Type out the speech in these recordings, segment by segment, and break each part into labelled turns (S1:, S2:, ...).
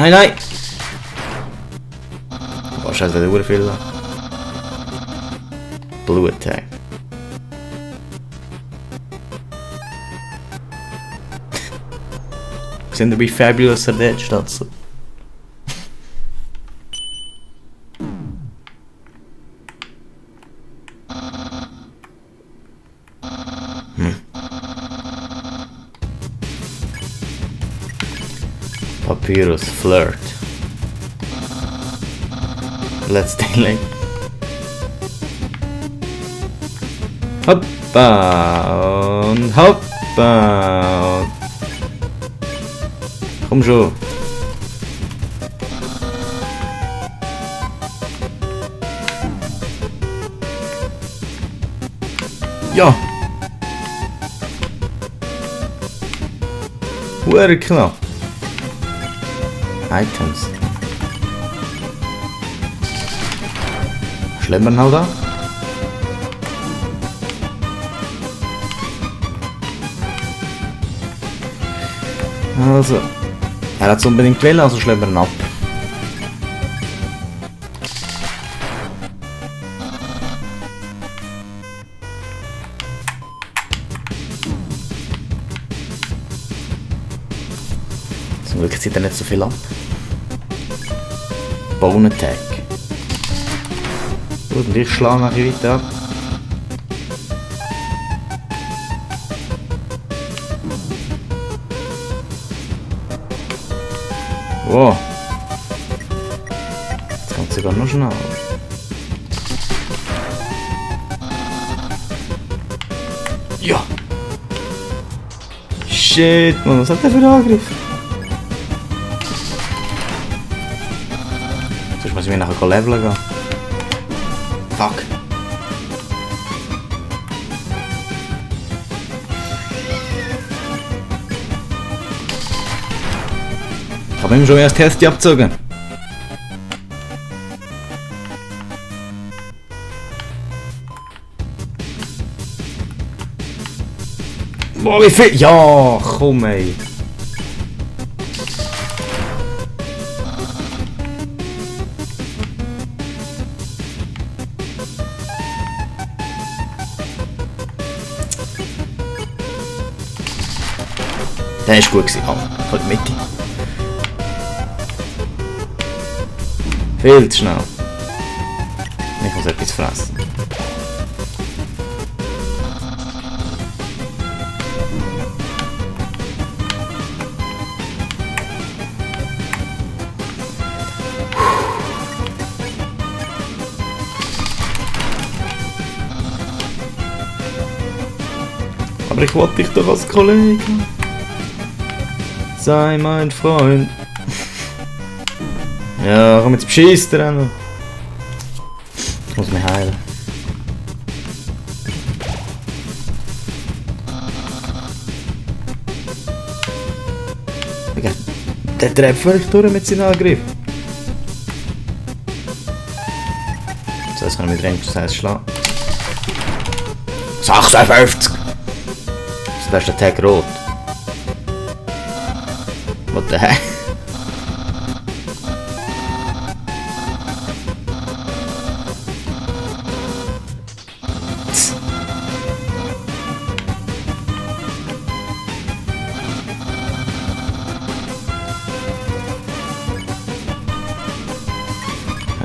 S1: Nein, nein! Oh, scheiße, der hat viel. Blue Attack. Sind wie fabulous er dort steht so. Papyrus Flirt. Let's Teil. Hoppa und hoppa. Komm schon. Ja. Hure knapp. Items. Schlemmern halt da. Also. Er hat es unbedingt gewählt, also schlemmern wir ihn ab. Zum Glück zieht er nicht so viel ab. Bone Attack. Gut, und ich schlage nachher weiter ab. Wow. Jetzt kommt sogar noch schnell. Ja. Shit, Mann, was hat der für einen Angriff? Sonst muss ich mir nachher leveln gehen. Fuck. Ich habe ihm schon erst die Hälfte abgezogen. Boah, wie viel? Ja, komm ey. Der ist gut gewesen. Oh, halt Mitte. Viel zu schnell. Ich muss etwas fressen. Aber ich wollte dich doch als Kollege. Sei mein Freund. Ja, komm jetzt beschiss dran. Ich muss mich heilen. Der treibt völlig durch mit seinem Angriff. So, jetzt kann ich mit Range schlagen. 56! Das ist der Tag rot. What the heck?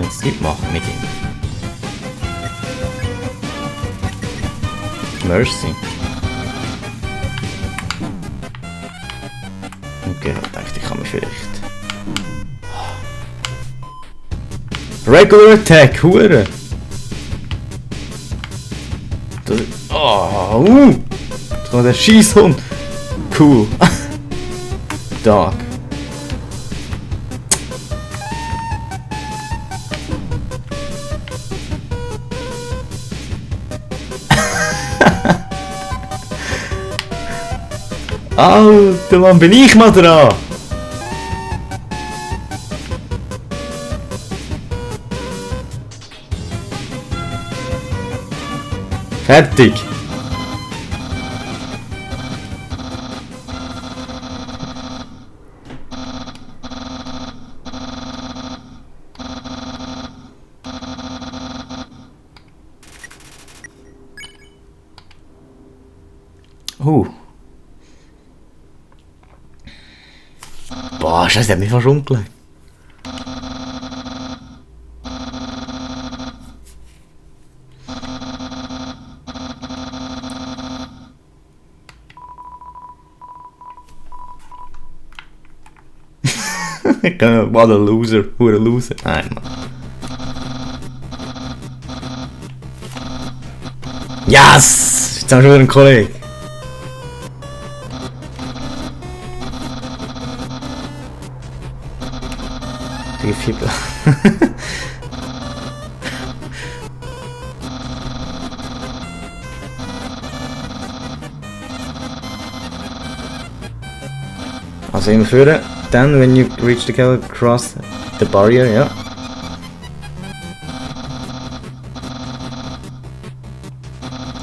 S1: Jetzt nicht machen mit ihm. Mercy. Okay, ich dachte, ich kann mich vielleicht. Regular Attack, Hure! Oh, jetzt kommt der Schießhund! Cool! Dog! Alter Mann, bin ich mal dran! Fertig! Boah, Scheiße, der hat mich fast umgelegt. What a loser. What a loser. Nein, Mann. Yes! Jetzt haben wir schon wieder einen Kollegen. Die Fibel. Also immer führen. Then when you reach the cave, cross the barrier, ja.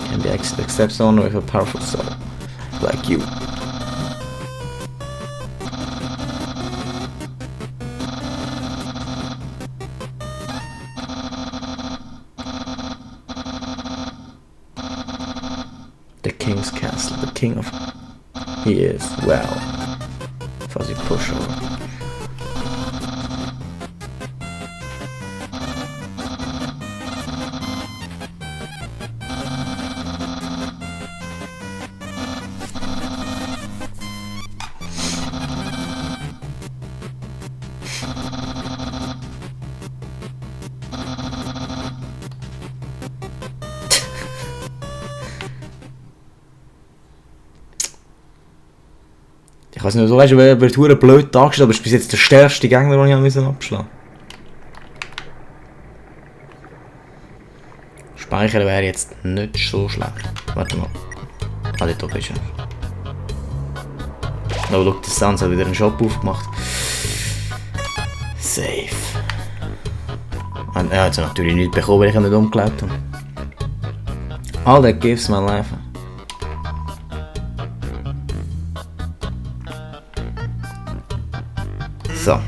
S1: Can be accept someone with a powerful soul, like you. The king's castle, the king of... He is, well... Fuzzy pushover. Ich weiß nicht, so weißt du, wer wird blöd dargestellt, aber es ist bis jetzt der stärkste Gegner, den ich abschlagen musste. Speichern wäre jetzt nicht so schlecht. Warte mal. Ah, dort oben ist er. Oh, schau, der Sans hat wieder einen Shop aufgemacht. Safe. Er hat natürlich nichts bekommen, weil ich ihn nicht umgelegt habe. All that gives my life. So.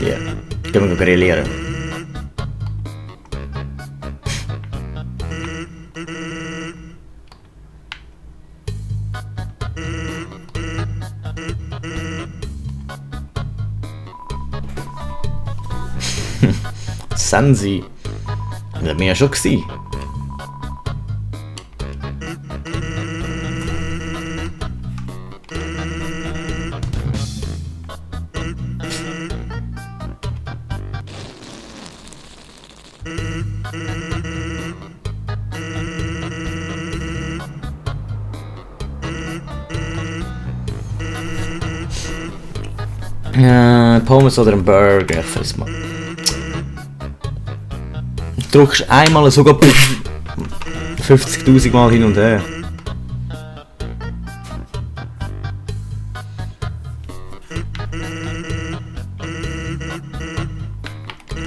S1: Ja, können wir grillieren. Sansi. Das hat mir ja schon gesehen. Pommes oder ein Burger, friss mal. Du drückst einmal sogar 50.000 Mal hin und her.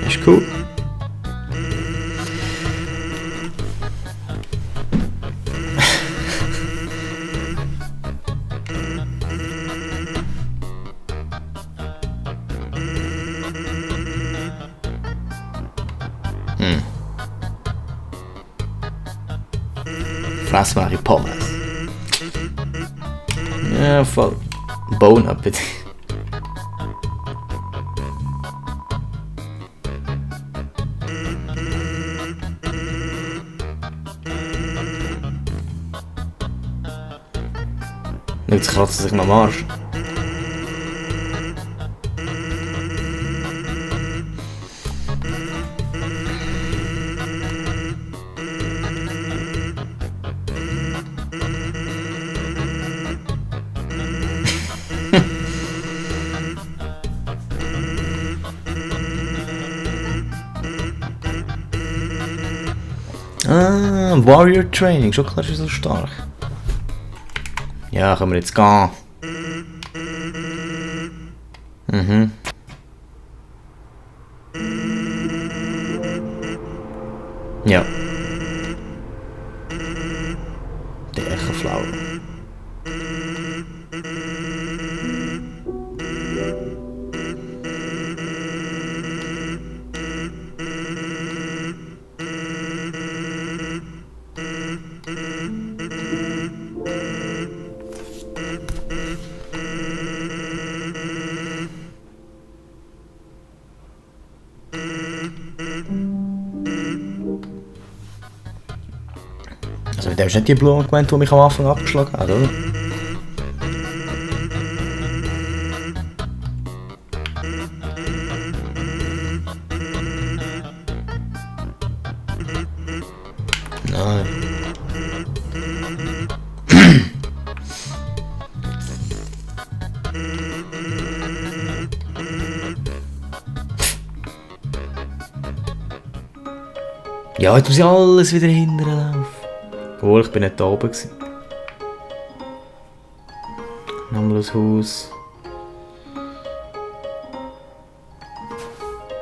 S1: Das ist cool. Fress mal die Pommes. Ja, voll. Bone up bitte. Jetzt kratzt er sich noch am Arsch. Warrior Training, schon klar ist so stark. Ja, können wir jetzt gehen. Mhm. Ja. Der Echo Flower. der ist nicht die Blume gemeint, die mich am Anfang abgeschlagen hat, oder? Nein. Ja, jetzt muss ich alles wieder hinterlaufen. Obwohl, ich bin nicht da oben gewesen. Nochmal das Haus.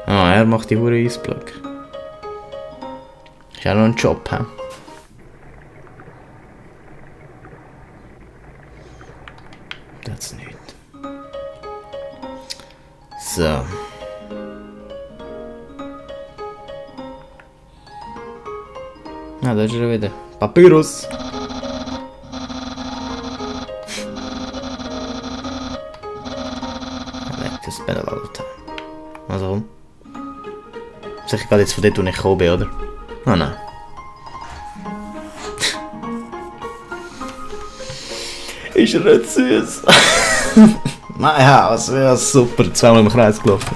S1: Ah, er macht die hure Eisblöcke. Ist auch noch ein Job, hä? Das ist nicht. So. Ah, da ist er wieder. Papyrus! Leck, das Bell, Alter. Also. Sicher gerade jetzt von dort, wo ich gekommen bin, oder? Oh nein. Ist er nicht süß? Nein, ja, das wäre super. Zweimal im Kreis gelaufen.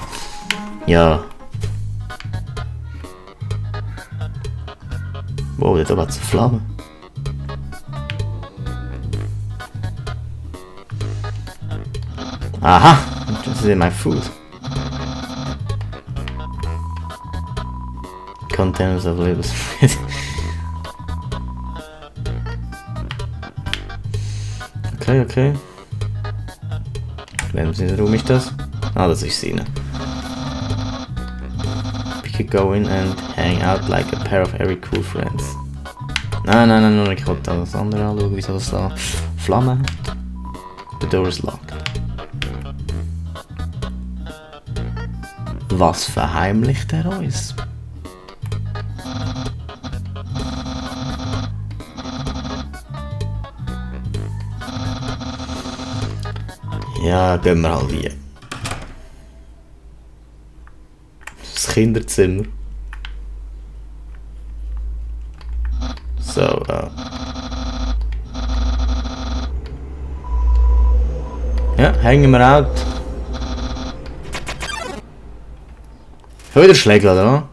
S1: Ja. Wow, dort hat es eine Flamme. Aha! Das ist mein Food. Containers of Lebensmittel. Okay. Welchen Raum ist das? Ah, das ist sie. We could go in and hang out like a pair of very cool friends. Nein, ich wollte das andere anschauen, wieso das da Flamme hat. The door is locked. Was verheimlicht er uns? Ja, gehen wir halt hier. Das Kinderzimmer. So, ja, hängen wir out. Schon wieder Schläge, oder?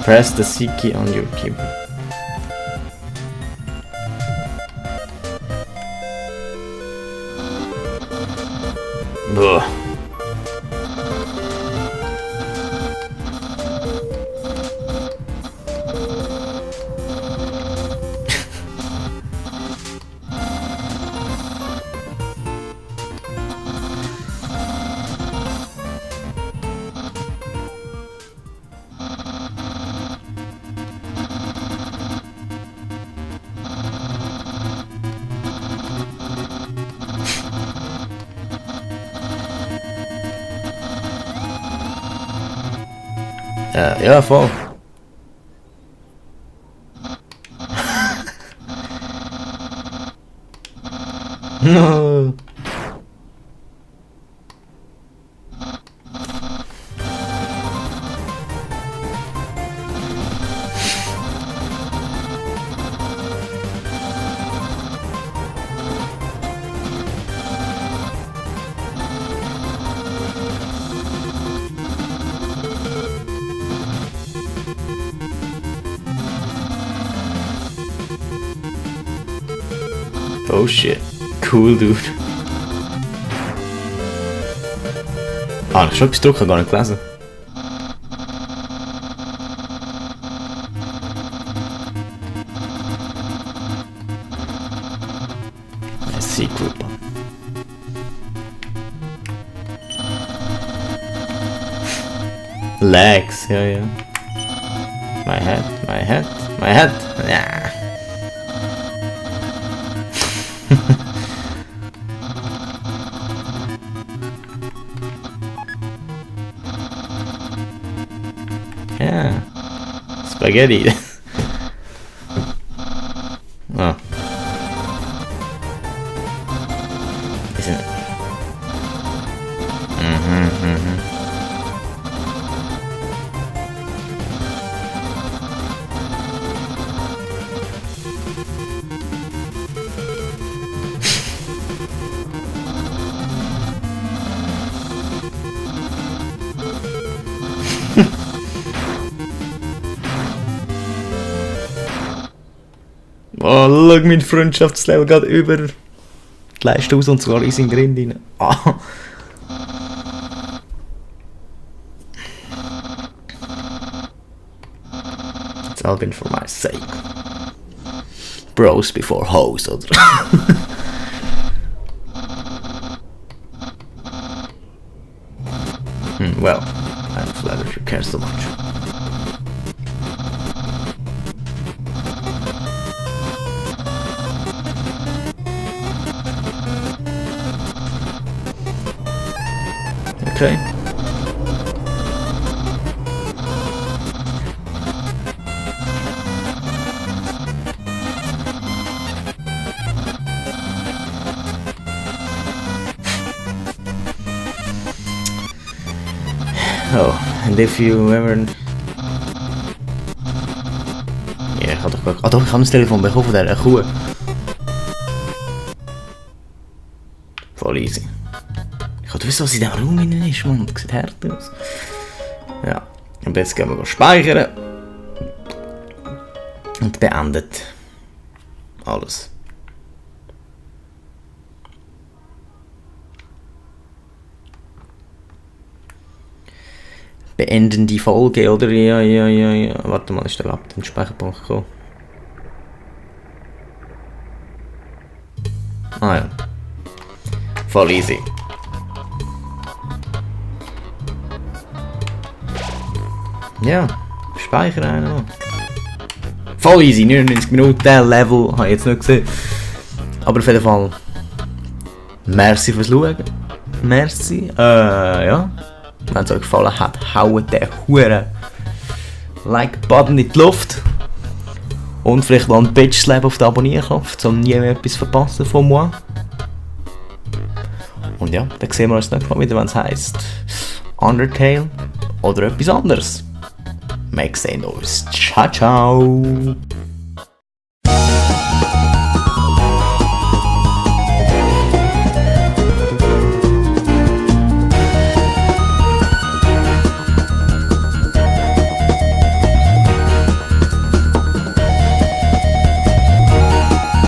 S1: Press the C key on your keyboard. Boah. Ja, voll. No. Oh shit. Cool, dude. Ah, ich habe schon etwas gedruckt, gar nicht gelesen. Ein Secret. Legs, ja. My head. Ja. Spaghetti. Ah. Die sind... Oh, schau, mein Freundschaftslevel geht über die Leiste aus und sogar in seinen Grind rein. Ah. It's all been for my sake. Bros before hoes, oder? Well, I'm flattered you care so much. Okay. Oh, and if you ever... Ja, ich habe doch... Ah doch, ich habe das Telefon bekommen von dieser Kuh. Voll easy. Ich wollte wissen, was in diesem Raum drin ist, Mann. Das sieht hart aus. Ja, und jetzt gehen wir speichern. Und beendet alles. Beenden die Folge, oder? Ja. Warte mal, ist der ab den Speicherpunkt gekommen? Ah ja. Voll easy. Ja, speichern einmal. Voll easy, 99 Minuten, Level, habe ich jetzt nicht gesehen. Aber auf jeden Fall, merci fürs Schauen. Merci. Ja. Wenn es euch gefallen hat, haut den Huren Like-Button in die Luft. Und vielleicht noch ein Bitch-Slap auf den Abonnierknopf, um nie mehr etwas verpassen von moi. Und ja, dann sehen wir uns nächstes Mal wieder, wenn es heisst Undertale oder etwas anderes. Wir sehen uns. Ciao, ciao.